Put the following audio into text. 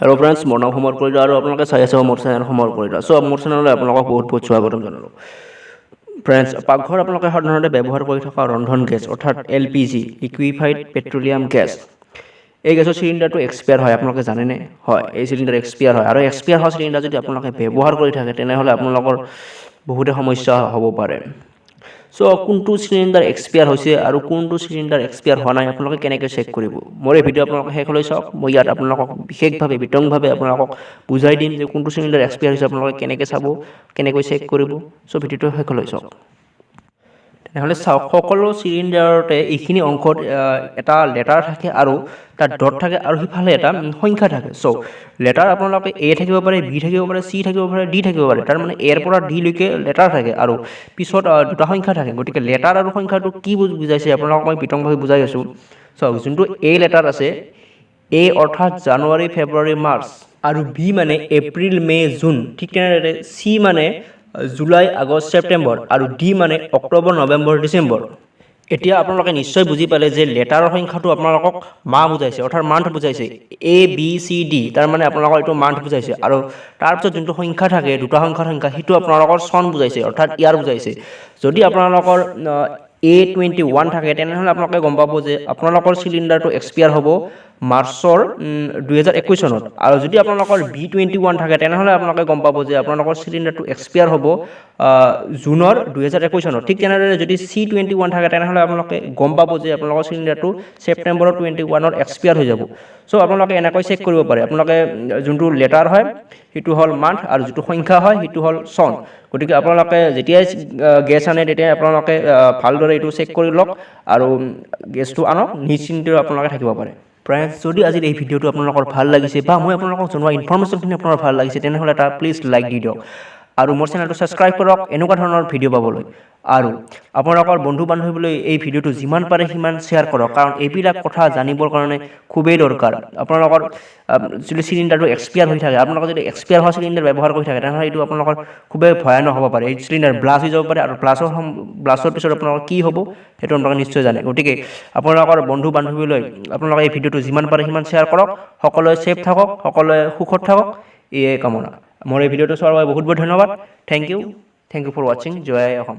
Hello' friends, মোৰ নাম সমৰ কলিতা আৰু আপোনালোকে চাই আছে মোৰ চেনেল সমৰ কলিতা। চ' মোৰ চেনেললৈ আপোনালোকক বহুত বহুত স্বাগতম জনালোঁ। ফ্ৰেণ্ডছ, পাকঘৰ আপোনালোকে সাধাৰণতে ব্যৱহাৰ কৰি থকা ৰন্ধন গেছ অৰ্থাৎ LPG লিকুইফাইড পেট্ৰলিয়াম গেছ, এই গেছৰ চিলিণ্ডাৰটো এক্সপায়াৰ হয়। আপোনালোকে জানেনে? হয়, এই চিলিণ্ডাৰ এক্সপায়াৰ হয় আৰু এক্সপায়াৰ হোৱা চিলিণ্ডাৰ যদি আপোনালোকে ব্যৱহাৰ কৰি থাকে তেনেহ'লে আপোনালোকৰ বহুতে সমস্যা হ'ব পাৰে। চ' কোনটো চিলিণ্ডাৰ এক্সপায়াৰ হৈছে আৰু কোনটো চিলিণ্ডাৰ এক্সপায়াৰ হোৱা নাই আপোনালোকে কেনেকৈ চেক কৰিব? মোৰ এই ভিডিঅ' আপোনালোকে শেষলৈ চাওক। মই ইয়াত আপোনালোকক বিশেষভাৱে বিতংভাৱে আপোনালোকক বুজাই দিম যে কোনটো চিলিণ্ডাৰ এক্সপায়াৰ হৈছে আপোনালোকে কেনেকৈ চাব, কেনেকৈ চেক কৰিব। চ' ভিডিঅ'টো শেষলৈ চাওক। তেনেহ'লে চাওক, সকলো চিলিণ্ডাৰতে এইখিনি অংশত এটা লেটাৰ থাকে আৰু তাত ডট থাকে আৰু সিফালে এটা সংখ্যা থাকে। চ' লেটাৰ আপোনালোকে A থাকিব পাৰে, B থাকিব পাৰে, C থাকিব পাৰে, D থাকিব পাৰে। তাৰমানে এৰ পৰা D লৈকে লেটাৰ থাকে আৰু পিছত দুটা সংখ্যা থাকে। গতিকে লেটাৰ আৰু সংখ্যাটো কি বুজাইছে আপোনালোকক মই বিতংভাৱে বুজাই আছোঁ। চাওক, যোনটো A লেটাৰ আছে, A অৰ্থাৎ জানুৱাৰী, ফেব্ৰুৱাৰী, মাৰ্চ, আৰু B মানে এপ্ৰিল, মে', জুন। ঠিক তেনেদৰে C মানে জুলাই, আগষ্ট, ছেপ্টেম্বৰ, আৰু D মানে অক্টোবৰ, নৱেম্বৰ, ডিচেম্বৰ। এতিয়া আপোনালোকে নিশ্চয় বুজি পালে যে লেটাৰৰ সংখ্যাটো আপোনালোকক মাহ বুজাইছে অৰ্থাৎ মান্থ বুজাইছে। ABCD তাৰমানে আপোনালোকৰ এইটো মান্থ বুজাইছে, আৰু তাৰপিছত যোনটো সংখ্যা থাকে, দুটা সংখ্যা সেইটো আপোনালোকৰ চন বুজাইছে অৰ্থাৎ ইয়াৰ বুজাইছে। যদি আপোনালোকৰ A21 থাকে তেনেহ'লে আপোনালোকে গম পাব যে আপোনালোকৰ চিলিণ্ডাৰটো এক্সপায়াৰ হ'ব মাৰ্চৰ 2021 চনত, আৰু যদি আপোনালোকৰ B21 থাকে তেনেহ'লে আপোনালোকে গম পাব যে আপোনালোকৰ চিলিণ্ডাৰটো এক্সপায়াৰ হ'ব জুনৰ 2021 চনত। ঠিক তেনেদৰে যদি C21 থাকে তেনেহ'লে আপোনালোকে গম পাব যে আপোনালোকৰ চিলিণ্ডাৰটো ছেপ্টেম্বৰৰ 21ত এক্সপায়াৰ হৈ যাব। চ' আপোনালোকে এনেকৈ চেক কৰিব পাৰে। আপোনালোকে যোনটো লেটাৰ হয় সেইটো হ'ল মান্থ আৰু যিটো সংখ্যা হয় সেইটো হ'ল চন। গতিকে আপোনালোকে যেতিয়াই গেছ আনে তেতিয়াই আপোনালোকে ভালদৰে এইটো চেক কৰি লওক আৰু গেছটো আনক, নিশ্চিন্তে আপোনালোকে থাকিব পাৰে। ফ্ৰেণ্ডছ, যদি আজিৰ এই ভিডিঅ'টো আপোনালোকৰ ভাল লাগিছে বা মই আপোনালোকক জনোৱা ইনফৰমেশ্যনখিনি আপোনাৰ ভাল লাগিছে তেনেহ'লে এটা প্লিজ লাইক দি দিয়ক আৰু মোৰ চেনেলটো ছাবস্ক্ৰাইব কৰক এনেকুৱা ধৰণৰ ভিডিঅ' পাবলৈ। আৰু আপোনালোকৰ বন্ধু বান্ধৱীলৈ এই ভিডিঅ'টো যিমান পাৰে সিমান শ্বেয়াৰ কৰক, কাৰণ এইবিলাক কথা জানিবৰ কাৰণে খুবেই দৰকাৰ। আপোনালোকৰ যদি চিলিণ্ডাৰটো এক্সপায়াৰ হৈ থাকে, আপোনালোকে যদি এক্সপায়াৰ হোৱা চিলিণ্ডাৰ ব্যৱহাৰ কৰি থাকে তেনেহ'লে এইটো আপোনালোকৰ খুবেই ভয়ানক হ'ব পাৰে। এই চিলিণ্ডাৰ ব্লাষ্ট হৈ যাব পাৰে আৰু ব্লাষ্টৰ পিছত আপোনালোকৰ কি হ'ব সেইটো আপোনালোকে নিশ্চয় জানে। গতিকে আপোনালোকৰ বন্ধু বান্ধৱীলৈ আপোনালোকে এই ভিডিঅ'টো যিমান পাৰে সিমান শ্বেয়াৰ কৰক। সকলোৱে ছেফ থাকক, সকলোৱে সুখত থাকক, এয়ে কামনা। মোৰ এই ভিডিঅ'টো চোৱাৰ বাবে বহুত বহুত ধন্যবাদ। থেংক ইউ ফৰ ৱাচিং। জয় অসম।